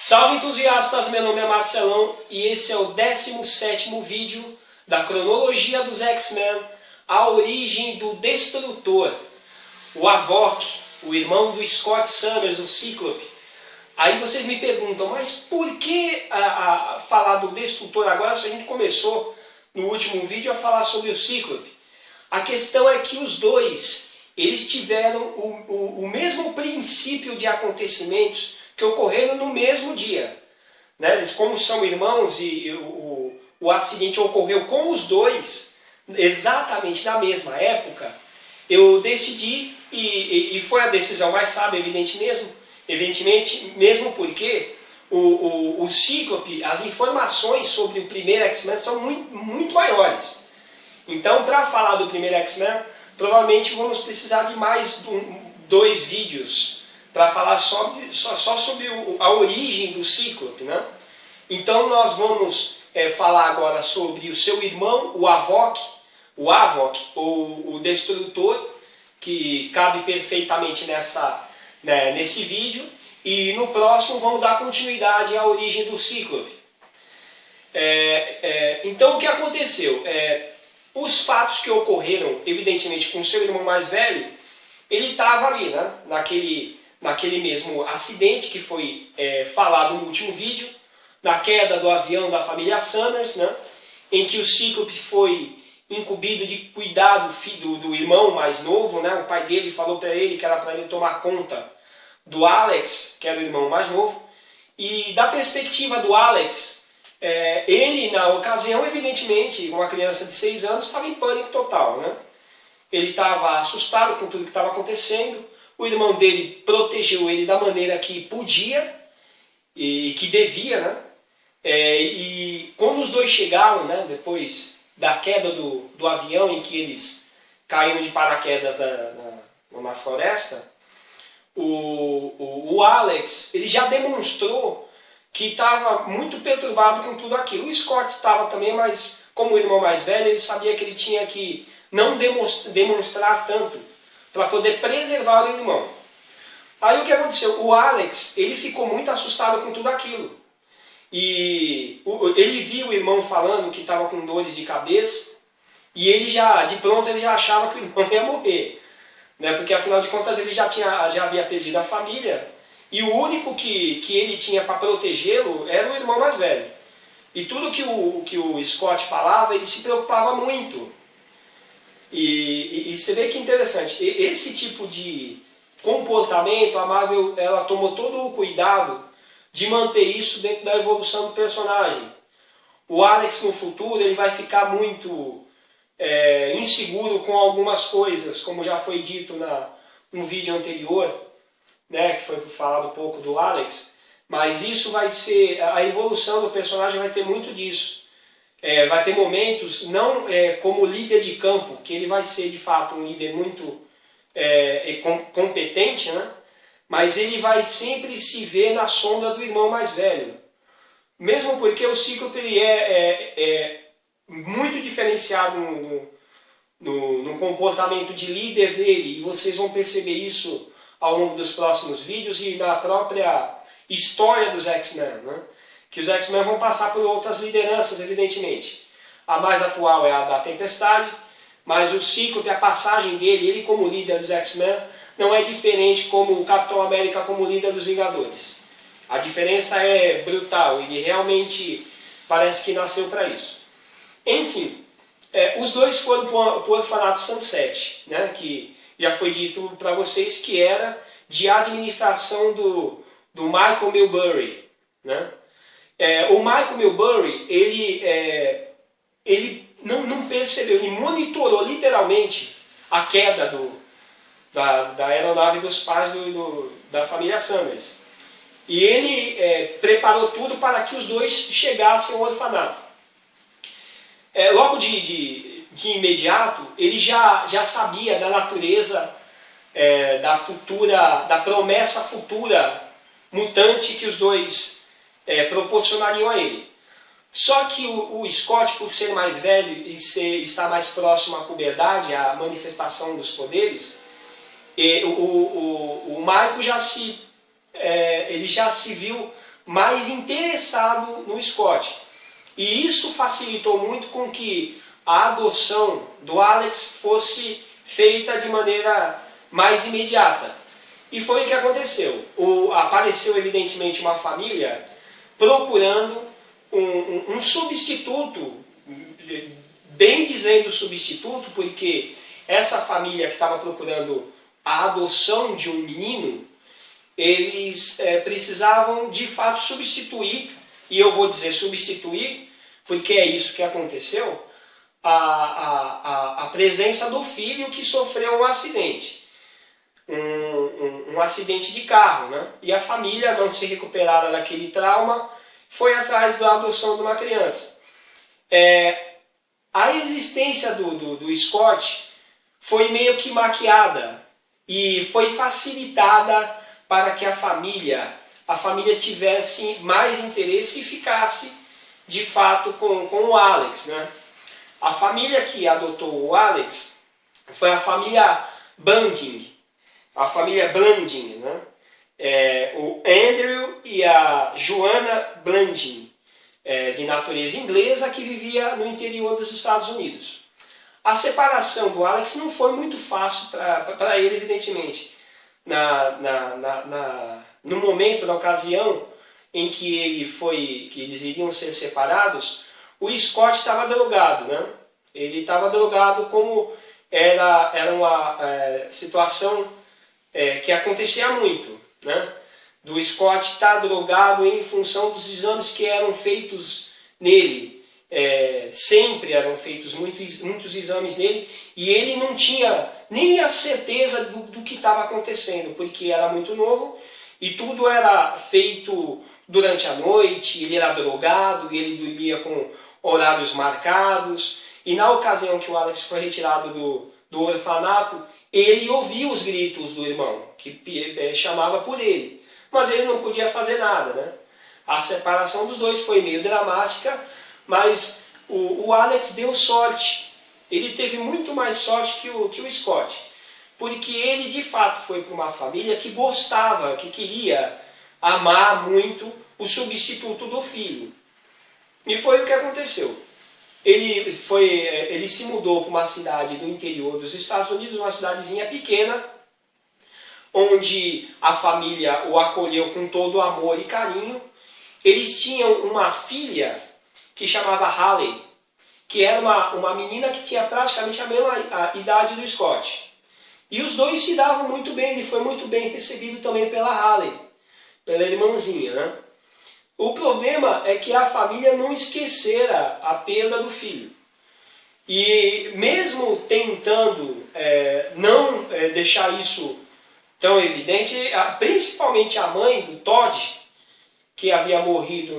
Salve entusiastas, meu nome é Marcelão e esse é o 17º vídeo da cronologia dos X-Men, a origem do Destrutor, o Havok, o irmão do Scott Summers, o Cíclope. Aí vocês me perguntam, mas por que falar do Destrutor agora se a gente começou no último vídeo a falar sobre o Cíclope? A questão é que os dois, eles tiveram o mesmo princípio de acontecimentos que ocorreram no mesmo dia. Né? Eles, como são irmãos, e o acidente ocorreu com os dois, exatamente na mesma época, eu decidi, e foi a decisão mais sábia, evidentemente mesmo porque o Cíclope, as informações sobre o primeiro X-Men são muito maiores. Então, para falar do primeiro X-Men, provavelmente vamos precisar de mais dois vídeos para falar só sobre a origem do Cíclope, né? Então nós vamos falar agora sobre o seu irmão, o Havok, ou o Destrutor, que cabe perfeitamente nesse vídeo, e no próximo vamos dar continuidade à origem do Cíclope. Então o que aconteceu? Os fatos que ocorreram, evidentemente, com o seu irmão mais velho, ele estava ali, né? Naquele mesmo acidente que foi falado no último vídeo, na queda do avião da família Summers, né? Em que o Cíclope foi incumbido de cuidar do irmão mais novo, né? O pai dele falou para ele que era para ele tomar conta do Alex, que era o irmão mais novo, e da perspectiva do Alex, ele, na ocasião, evidentemente, uma criança de 6 anos, estava em pânico total, né? Ele estava assustado com tudo que estava acontecendo. O irmão dele protegeu ele da maneira que podia e que devia, né? E quando os dois chegaram, né, depois da queda do avião, em que eles caíram de paraquedas na floresta, o Alex, ele já demonstrou que estava muito perturbado com tudo aquilo. O Scott estava também, mas como o irmão mais velho, ele sabia que ele tinha que não demonstrar tanto para poder preservar o irmão. Aí o que aconteceu? O Alex, ele ficou muito assustado com tudo aquilo. E ele viu o irmão falando que estava com dores de cabeça, e ele de pronto ele já achava que o irmão ia morrer. Né? Porque afinal de contas ele já havia perdido a família, e o único que ele tinha para protegê-lo era o irmão mais velho. E tudo que o Scott falava, ele se preocupava muito. E você vê que interessante, esse tipo de comportamento, a Marvel ela tomou todo o cuidado de manter isso dentro da evolução do personagem. O Alex no futuro ele vai ficar muito inseguro com algumas coisas, como já foi dito no vídeo anterior, né, que foi falado um pouco do Alex, mas isso vai ser, a evolução do personagem vai ter muito disso. Vai ter momentos, não como líder de campo, que ele vai ser de fato um líder muito competente, né? Mas ele vai sempre se ver na sombra do irmão mais velho. Mesmo porque o Cíclope ele é muito diferenciado no comportamento de líder dele, e vocês vão perceber isso ao longo dos próximos vídeos e na própria história dos X-Men, né? Que os X-Men vão passar por outras lideranças, evidentemente. A mais atual é a da Tempestade, mas o Cíclope, a passagem dele, ele como líder dos X-Men, não é diferente como o Capitão América como líder dos Vingadores. A diferença é brutal, ele realmente parece que nasceu para isso. Enfim, os dois foram para o orfanato Sunset, né, que já foi dito para vocês que era de administração do Michael Milbury, né? O Michael Milbury, ele não percebeu, ele monitorou literalmente a queda da aeronave dos pais da família Summers. E ele preparou tudo para que os dois chegassem ao orfanato. Logo de imediato, ele já sabia da natureza da promessa futura mutante que os dois proporcionariam a ele. Só que o Scott, por ser mais velho e estar mais próximo à puberdade, à manifestação dos poderes, o Michael já se viu mais interessado no Scott. E isso facilitou muito com que a adoção do Alex fosse feita de maneira mais imediata. E foi o que aconteceu. Apareceu evidentemente uma família procurando um substituto, bem dizendo substituto, porque essa família que estava procurando a adoção de um menino, eles precisavam de fato substituir, e eu vou dizer substituir, porque é isso que aconteceu, a presença do filho que sofreu um acidente. Um acidente de carro, né? E a família, não se recuperara daquele trauma, foi atrás da adoção de uma criança. A existência do Scott foi meio que maquiada e foi facilitada para que a família tivesse mais interesse e ficasse de fato com o Alex, né? A família que adotou o Alex foi a família Blanding, né? O Andrew e a Joanna Blanding, de natureza inglesa, que vivia no interior dos Estados Unidos. A separação do Alex não foi muito fácil para ele, evidentemente. No momento, na ocasião em que eles iriam ser separados, o Scott estava drogado, né? Ele estava drogado, como era uma situação que acontecia muito, né? Do Scott estar drogado em função dos exames que eram feitos nele. Sempre eram feitos muitos exames nele, e ele não tinha nem a certeza do que estava acontecendo, porque era muito novo e tudo era feito durante a noite. Ele era drogado e ele dormia com horários marcados. E na ocasião que o Alex foi retirado do orfanato, ele ouvia os gritos do irmão, que chamava por ele. Mas ele não podia fazer nada, né? A separação dos dois foi meio dramática, mas o Alex deu sorte. Ele teve muito mais sorte que o Scott, porque ele de fato foi para uma família que gostava, que queria amar muito o substituto do filho. E foi o que aconteceu. Ele se mudou para uma cidade do interior dos Estados Unidos, uma cidadezinha pequena, onde a família o acolheu com todo amor e carinho. Eles tinham uma filha que chamava Haley, que era uma menina que tinha praticamente a mesma idade do Scott. E os dois se davam muito bem. Ele foi muito bem recebido também pela Haley, pela irmãzinha, né? O problema é que a família não esquecera a perda do filho. E mesmo tentando não deixar isso tão evidente, principalmente a mãe do Todd, que havia morrido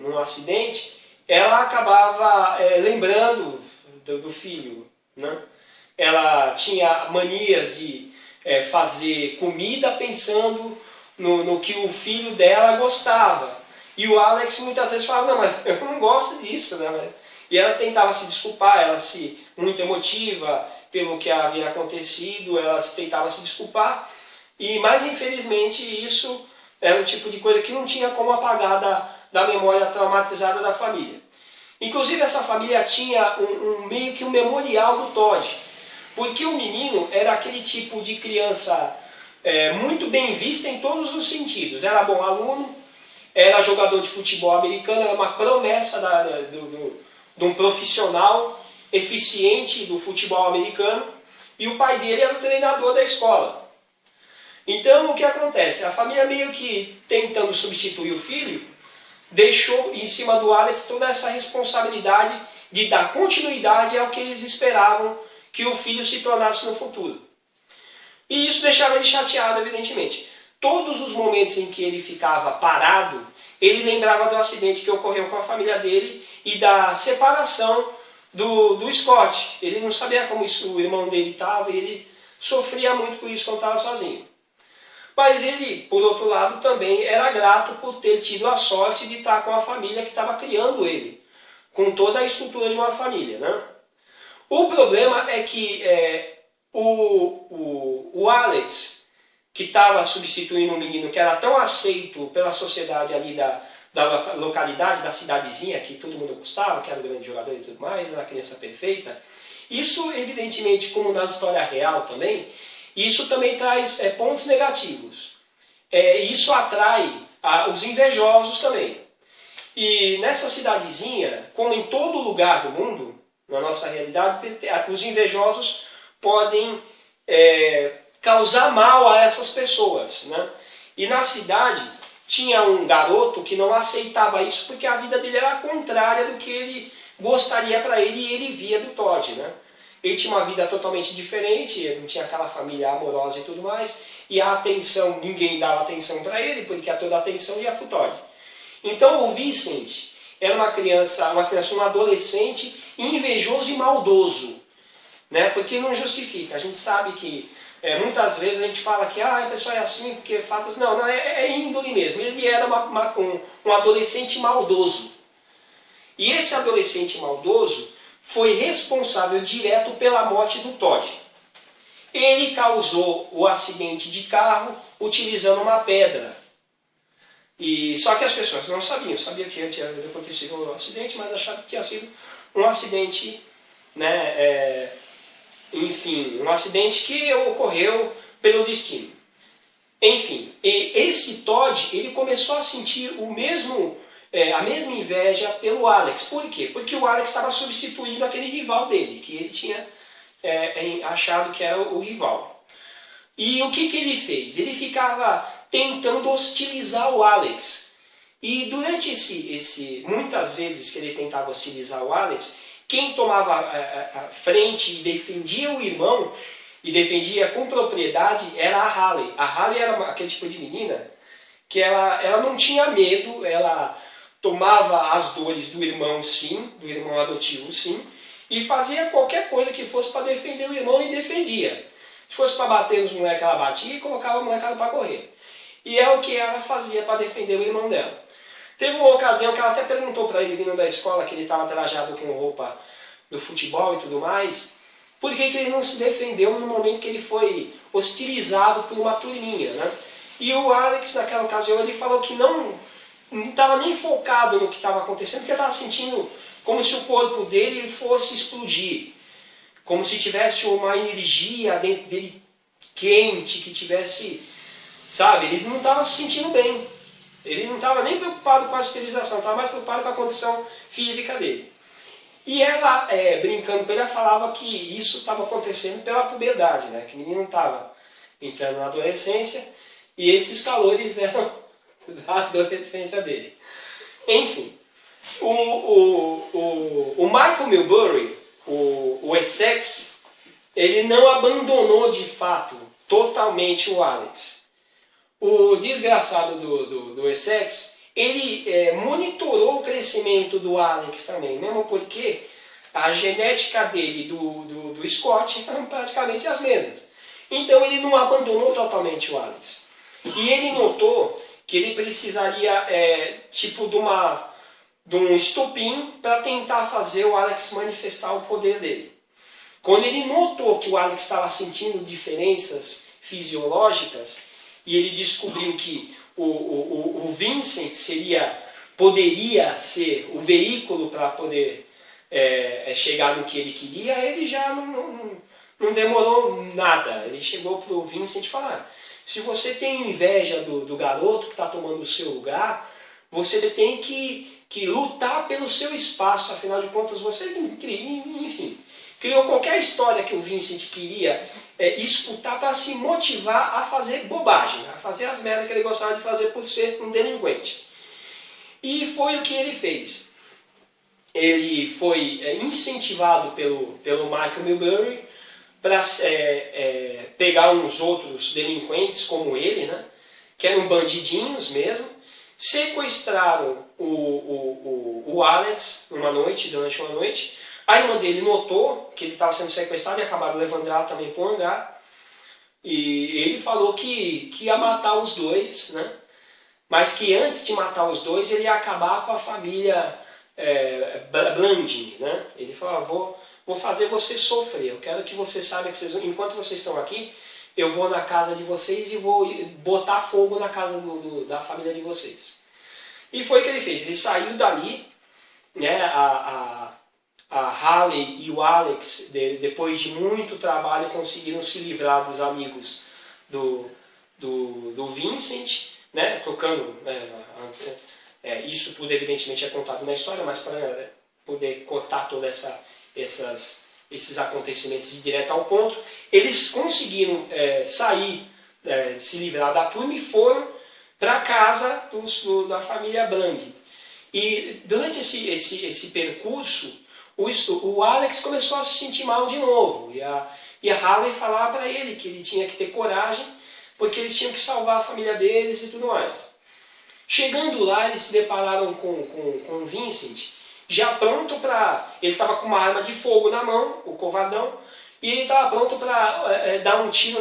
num acidente, ela acabava lembrando do filho, né? Ela tinha manias de fazer comida pensando no que o filho dela gostava. E o Alex muitas vezes falava, não, mas eu não gosto disso, né? E ela tentava se desculpar, muito emotiva pelo que havia acontecido, ela tentava se desculpar. Mas infelizmente isso era o tipo de coisa que não tinha como apagar da memória traumatizada da família. Inclusive essa família tinha meio que um memorial do Todd, porque o menino era aquele tipo de criança muito bem vista em todos os sentidos. Era bom aluno, era jogador de futebol americano, era uma promessa de um profissional eficiente do futebol americano, e o pai dele era o treinador da escola. Então o que acontece? A família, meio que tentando substituir o filho, deixou em cima do Alex toda essa responsabilidade de dar continuidade ao que eles esperavam que o filho se tornasse no futuro. E isso deixava ele chateado, evidentemente. Todos os momentos em que ele ficava parado, ele lembrava do acidente que ocorreu com a família dele e da separação do Scott. Ele não sabia como o irmão dele estava e ele sofria muito com isso quando estava sozinho. Mas ele, por outro lado, também era grato por ter tido a sorte de estar com a família que estava criando ele, com toda a estrutura de uma família, né? O problema é que o Alex, que estava substituindo um menino que era tão aceito pela sociedade ali da localidade, da cidadezinha, que todo mundo gostava, que era o grande jogador e tudo mais, era a criança perfeita. Isso, evidentemente, como na história real também, isso também traz pontos negativos. Isso atrai os invejosos também. E nessa cidadezinha, como em todo lugar do mundo, na nossa realidade, os invejosos podem causar mal a essas pessoas, né? E na cidade tinha um garoto que não aceitava isso porque a vida dele era contrária do que ele gostaria para ele e ele via do Todd, né? Ele tinha uma vida totalmente diferente, ele não tinha aquela família amorosa e tudo mais, e a atenção, ninguém dava atenção para ele, porque toda a atenção ia para o Todd. Então o Vincent era uma criança, um adolescente invejoso e maldoso, né? Porque não justifica. A gente sabe que muitas vezes a gente fala que a pessoa é assim porque faz... Não, é índole mesmo. Ele era um adolescente maldoso. E esse adolescente maldoso foi responsável direto pela morte do Todd. Ele causou o acidente de carro utilizando uma pedra. Só que as pessoas não sabiam que tinha acontecido um acidente, mas achavam que tinha sido um acidente, né, enfim, um acidente que ocorreu pelo destino. Enfim, e esse Todd, ele começou a sentir a mesma inveja pelo Alex. Por quê? Porque o Alex estava substituindo aquele rival dele, que ele tinha achado que era o rival. E o que ele fez? Ele ficava tentando hostilizar o Alex. E durante muitas vezes que ele tentava hostilizar o Alex, quem tomava a frente e defendia o irmão, e defendia com propriedade, era a Haley. A Haley era aquele tipo de menina que ela não tinha medo, ela tomava as dores do irmão sim, do irmão adotivo sim, e fazia qualquer coisa que fosse para defender o irmão e defendia. Se fosse para bater nos moleques, ela batia e colocava a molecada para correr. E é o que ela fazia para defender o irmão dela. Teve uma ocasião que ela até perguntou para ele, vindo da escola, que ele estava trajado com roupa do futebol e tudo mais, por que ele não se defendeu no momento que ele foi hostilizado por uma turminha, né? E o Alex, naquela ocasião, ele falou que não estava nem focado no que estava acontecendo, porque estava sentindo como se o corpo dele fosse explodir. Como se tivesse uma energia dentro dele quente, que tivesse... Sabe, ele não estava se sentindo bem. Ele não estava nem preocupado com a esterilização, estava mais preocupado com a condição física dele. E ela, brincando com ele, ela falava que isso estava acontecendo pela puberdade, né? Que o menino estava entrando na adolescência e esses calores eram da adolescência dele. Enfim, o Michael Milbury, o Essex, ele não abandonou de fato totalmente o Alex. O desgraçado do Essex, ele monitorou o crescimento do Alex também, mesmo porque a genética dele do Scott eram praticamente as mesmas. Então ele não abandonou totalmente o Alex. E ele notou que ele precisaria tipo de um estopim para tentar fazer o Alex manifestar o poder dele. Quando ele notou que o Alex estava sentindo diferenças fisiológicas, e ele descobriu que o Vincent poderia ser o veículo para poder chegar no que ele queria, ele já não demorou nada. Ele chegou para o Vincent e falou, se você tem inveja do garoto que está tomando o seu lugar, você tem que lutar pelo seu espaço, afinal de contas você, enfim, criou qualquer história que o Vincent queria escutar para se motivar a fazer bobagem, a fazer as merdas que ele gostava de fazer por ser um delinquente. E foi o que ele fez. Ele foi incentivado pelo Michael Milbury para pegar uns outros delinquentes como ele, né, que eram bandidinhos mesmo, sequestraram o Alex durante uma noite. A irmã dele notou que ele estava sendo sequestrado e acabaram levando ela também para o hangar. E ele falou que ia matar os dois, né? Mas que antes de matar os dois, ele ia acabar com a família Blanding, né? Ele falou, vou fazer vocês sofrer. Eu quero que vocês saibam que enquanto vocês estão aqui, eu vou na casa de vocês e vou botar fogo na casa da família de vocês. E foi o que ele fez, ele saiu dali, né, a Haley e o Alex, depois de muito trabalho, conseguiram se livrar dos amigos do Vincent, né, trocando, isso tudo evidentemente é contado na história, mas para poder cortar todos esses acontecimentos de direto ao ponto, eles conseguiram sair, se livrar da turma e foram para a casa da família Blanding. E durante esse percurso, o Alex começou a se sentir mal de novo. E a Haley falava para ele que ele tinha que ter coragem, porque eles tinham que salvar a família deles e tudo mais. Chegando lá, eles se depararam com o Vincent, já pronto para... Ele estava com uma arma de fogo na mão, o covardão, e ele estava pronto para dar um tiro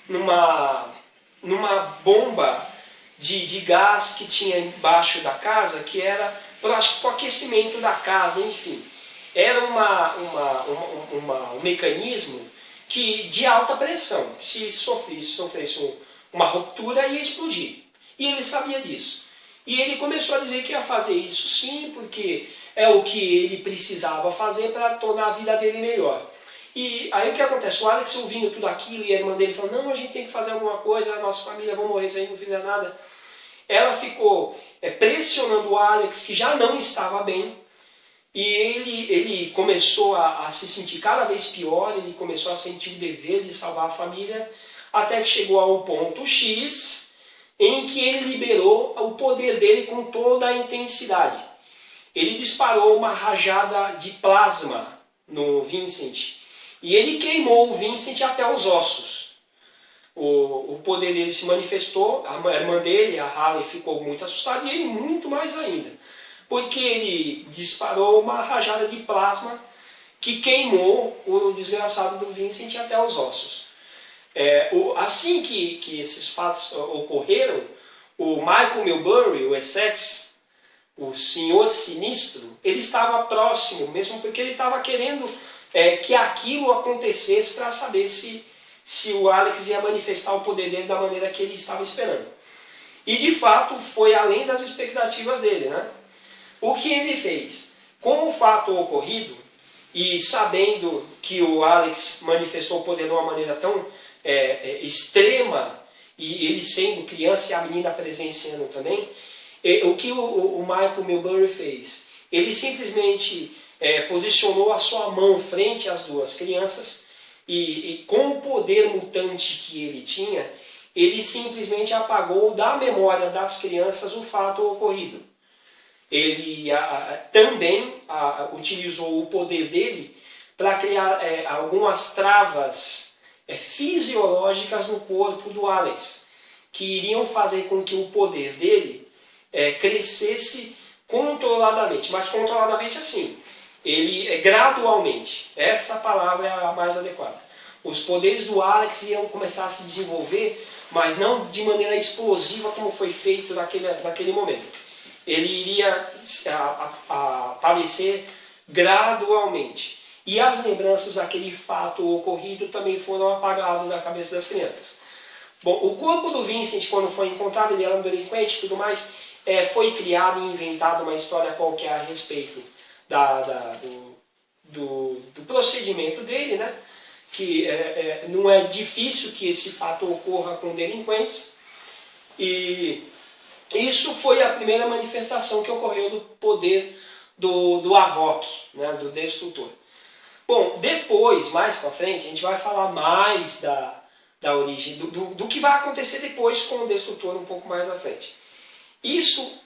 numa bomba de gás que tinha embaixo da casa, que era, eu acho que para o aquecimento da casa, enfim. Era um mecanismo de alta pressão. Se sofresse uma ruptura, ia explodir. E ele sabia disso. E ele começou a dizer que ia fazer isso sim, porque é o que ele precisava fazer para tornar a vida dele melhor. E aí o que acontece? O Alex ouvindo tudo aquilo e a irmã dele falando, não, a gente tem que fazer alguma coisa, a nossa família vai morrer se a gente não fizer nada. Ela ficou pressionando o Alex, que já não estava bem, e ele começou a se sentir cada vez pior, ele começou a sentir o dever de salvar a família, até que chegou ao ponto X, em que ele liberou o poder dele com toda a intensidade. Ele disparou uma rajada de plasma no Vincent, e ele queimou o Vincent até os ossos. O poder dele se manifestou, a irmã dele, a Haley, ficou muito assustada, e ele muito mais ainda. Porque ele disparou uma rajada de plasma que queimou o desgraçado do Vincent até os ossos. Assim que esses fatos ocorreram, o Michael Milbury, o Essex, o senhor sinistro, ele estava próximo, mesmo porque ele estava querendo que aquilo acontecesse para saber se o Alex ia manifestar o poder dele da maneira que ele estava esperando. E de fato foi além das expectativas dele, né? O que ele fez? Com o fato ocorrido, e sabendo que o Alex manifestou o poder de uma maneira tão extrema, e ele sendo criança e a menina presenciando também, o que o Michael Milbury fez? Ele simplesmente posicionou a sua mão frente às duas crianças, e com o poder mutante que ele tinha, ele simplesmente apagou da memória das crianças o fato ocorrido. Ele também utilizou o poder dele para criar algumas travas fisiológicas no corpo do Alex, que iriam fazer com que o poder dele crescesse controladamente, mas controladamente assim, gradualmente. Essa palavra é a mais adequada. Os poderes do Alex iam começar a se desenvolver, mas não de maneira explosiva como foi feito naquele momento. Ele iria aparecer gradualmente. E as lembranças daquele fato ocorrido também foram apagadas da cabeça das crianças. Bom, o corpo do Vincent, quando foi encontrado, ele era um delinquente e tudo mais, foi criado e inventado uma história qualquer a respeito do procedimento dele, né? Que não é difícil que esse fato ocorra com delinquentes. E isso foi a primeira manifestação que ocorreu do poder do Havok, né, do Destrutor. Bom, depois, mais para frente, a gente vai falar mais da origem, do que vai acontecer depois com o Destrutor um pouco mais à frente. Isso,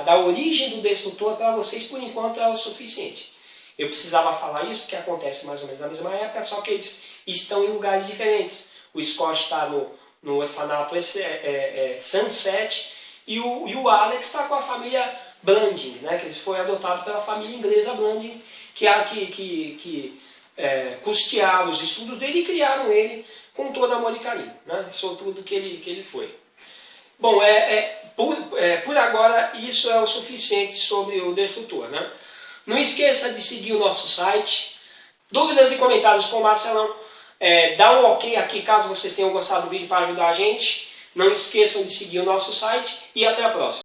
da origem do Destrutor, para vocês, por enquanto, é o suficiente. Eu precisava falar isso porque acontece mais ou menos na mesma época, só que eles estão em lugares diferentes. O Scott está no orfanato Sunset e o Alex está com a família Blanding, né, que ele foi adotado pela família inglesa Blanding, que custearam os estudos dele e criaram ele com todo amor e carinho, né, sobre tudo que ele foi. Bom, por agora isso é o suficiente sobre o Destrutor, né? Não esqueça de seguir o nosso site. Dúvidas e comentários com o Marcelão. Dá um ok aqui caso vocês tenham gostado do vídeo para ajudar a gente. Não esqueçam de seguir o nosso site e até a próxima.